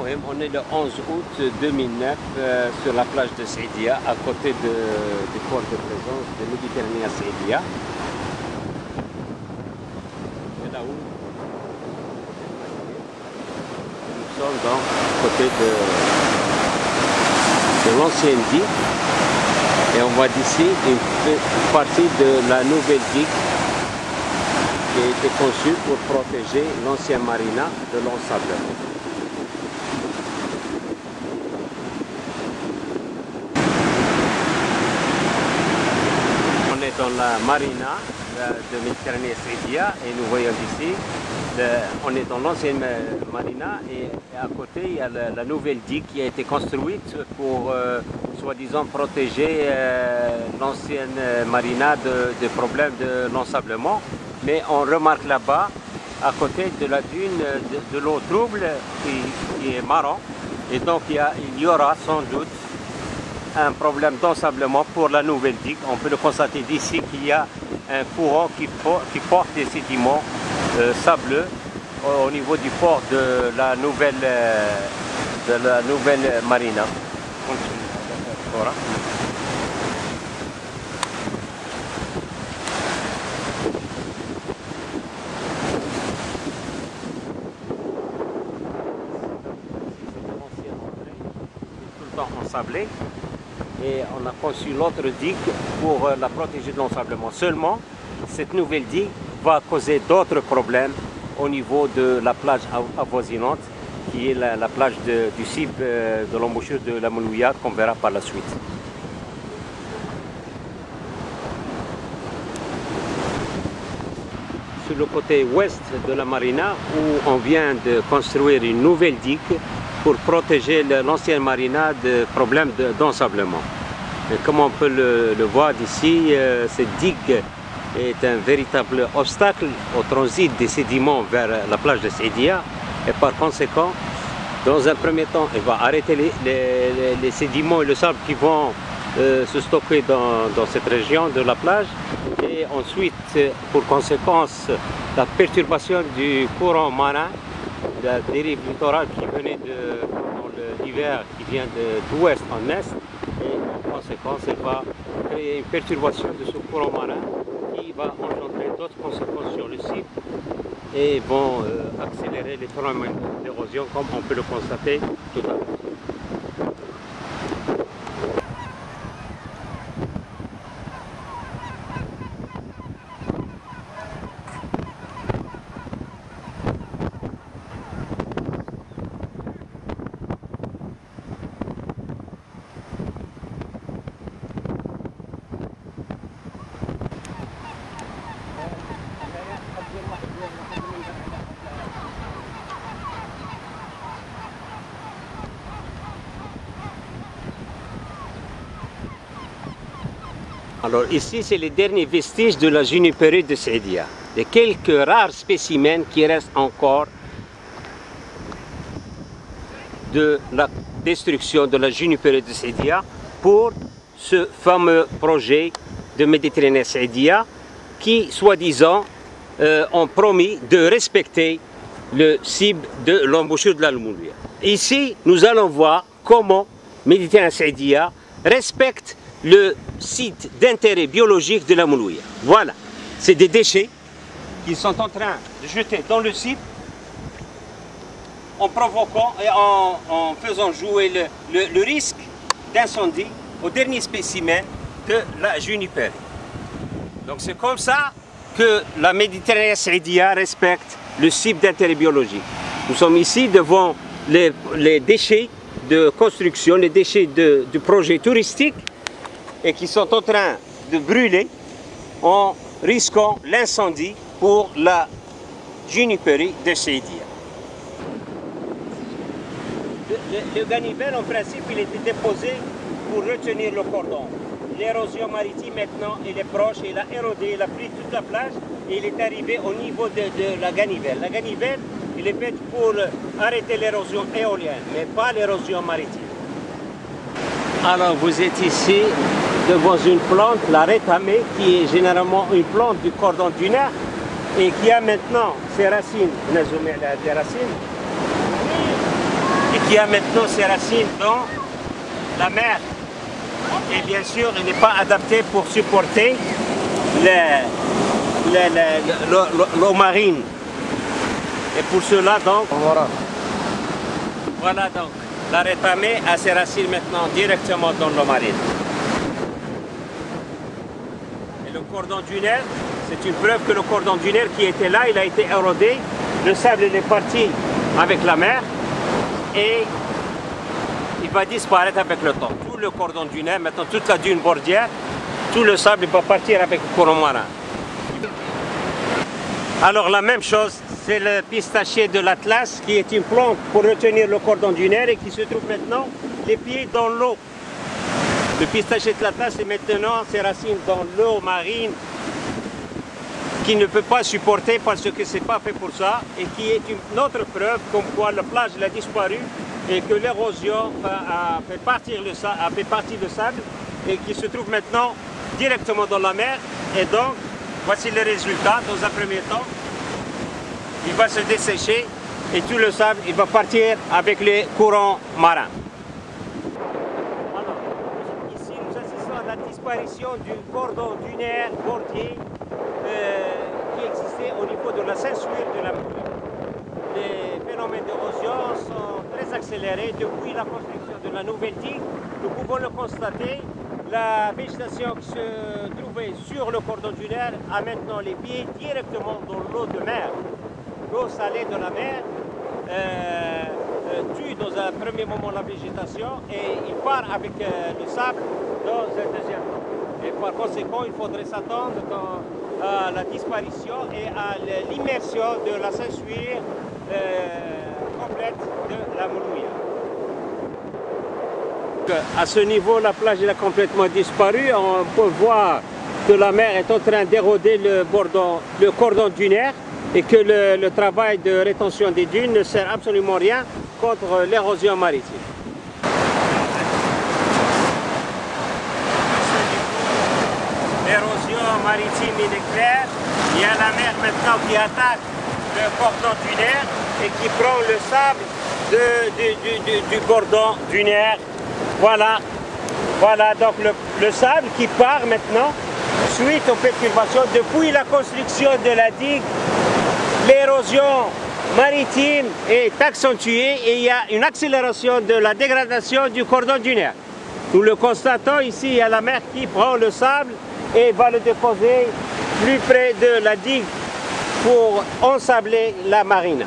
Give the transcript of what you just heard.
On est le 11 août 2009 sur la plage de Saïdia, à côté du port de présence de Méditerranée à Saïdia. C'est là où nous sommes donc à côté de l'ancien digue. Et on voit d'ici une partie de la nouvelle digue qui a été conçue pour protéger l'ancien marina de l'ensablement. On est dans la marina de Méditerranée Saïdia et nous voyons d'ici, on est dans l'ancienne marina et à côté il y a la nouvelle digue qui a été construite pour soi-disant protéger l'ancienne marina des problèmes de l'ensablement. Mais on remarque là-bas, à côté de la dune, de l'eau trouble qui est marron. Et donc il y aura sans doute un problème d'ensablement pour la nouvelle digue. On peut le constater d'ici qu'il y a un courant qui porte des sédiments sableux au niveau du port de la nouvelle marina. Voilà. Ensablé et on a conçu l'autre digue pour la protéger de l'ensablement. Seulement, cette nouvelle digue va causer d'autres problèmes au niveau de la plage avoisinante qui est la plage du cible de l'embouchure de la Moulouya qu'on verra par la suite. Sur le côté ouest de la marina où on vient de construire une nouvelle digue pour protéger l'ancienne marina de problèmes d'ensablement. Comme on peut le voir d'ici, cette digue est un véritable obstacle au transit des sédiments vers la plage de Saïdia et par conséquent, dans un premier temps, elle va arrêter les sédiments et le sable qui vont se stocker dans cette région de la plage et ensuite, pour conséquence, la perturbation du courant marin, la dérive littorale qui venait dans l'hiver, qui vient d'ouest en est, et en conséquence, elle va créer une perturbation de ce courant marin qui va engendrer d'autres conséquences sur le site et vont accélérer les phénomènes d'érosion comme on peut le constater tout à l'heure. Alors ici, c'est les derniers vestiges de la junipérée de Saïdia. Les quelques rares spécimens qui restent encore de la destruction de la junipérée de Saïdia pour ce fameux projet de Méditerranée Saïdia qui, soi-disant, ont promis de respecter le cible de l'embouchure de la Moulouya. Ici, nous allons voir comment Méditerranée Saïdia respecte le site d'intérêt biologique de la Moulouya. Voilà, c'est des déchets qu'ils sont en train de jeter dans le site en provoquant et en faisant jouer le risque d'incendie au dernier spécimen de la junipérée. Donc c'est comme ça que la Méditerranée Saïdia respecte le site d'intérêt biologique. Nous sommes ici devant les déchets de construction, les déchets du projet touristique et qui sont en train de brûler en risquant l'incendie pour la junipérie de Saïdia. Le ganivelle, en principe, il était déposé pour retenir le cordon. L'érosion maritime maintenant, elle est proche, elle a érodé, elle a pris toute la plage et il est arrivé au niveau de la ganivelle. La ganivelle, elle est faite pour arrêter l'érosion éolienne, mais pas l'érosion maritime. Alors vous êtes ici devant une plante, la rétamée, qui est généralement une plante du cordon dunaire et qui a maintenant ses racines, des racines et qui a maintenant ses racines dans la mer. Et bien sûr, il n'est pas adapté pour supporter l'eau marine. Et pour cela, donc, voilà donc, la rétamée a ses racines maintenant directement dans l'eau marine. Et le cordon dunaire, c'est une preuve que le cordon dunaire qui était là, il a été érodé. Le sable il est parti avec la mer et il va disparaître avec le temps. Tout le cordon dunaire, maintenant toute la dune bordière, tout le sable il va partir avec le courant marin. Alors la même chose, c'est le pistachier de l'Atlas qui est une plante pour retenir le cordon dunaire et qui se trouve maintenant les pieds dans l'eau. Le pistachier de l'Atlas est maintenant ses racines dans l'eau marine qui ne peut pas supporter parce que c'est pas fait pour ça et qui est une autre preuve comme quoi la plage a disparu et que l'érosion a fait partir le sable et qui se trouve maintenant directement dans la mer. Et donc voici le résultat. Dans un premier temps, il va se dessécher et tout le sable il va partir avec les courants marins. Alors, ici nous assistons à la disparition du cordon dunaire bordier qui existait au niveau de la ceinture de la Mouille. Les phénomènes d'érosion sont très accélérés depuis la construction de la nouvelle digue. Nous pouvons le constater. La végétation qui se trouvait sur le cordon dunaire a maintenant les pieds directement dans l'eau de mer. L'eau salée de la mer tue dans un premier moment la végétation et il part avec le sable dans un deuxième temps. Et par conséquent, il faudrait s'attendre à la disparition et à l'immersion de la ceinture complète de la Moulouya. À ce niveau, la plage a complètement disparu. On peut voir que la mer est en train d'éroder le cordon dunaire et que le travail de rétention des dunes ne sert absolument rien contre l'érosion maritime. L'érosion maritime est claire. Il y a la mer maintenant qui attaque le cordon dunaire et qui prend le sable du cordon dunaire. Voilà donc le sable qui part maintenant suite aux perturbations depuis la construction de la digue. L'érosion maritime est accentuée et il y a une accélération de la dégradation du cordon dunaire. Nous le constatons ici, il y a la mer qui prend le sable et va le déposer plus près de la digue pour ensabler la marine.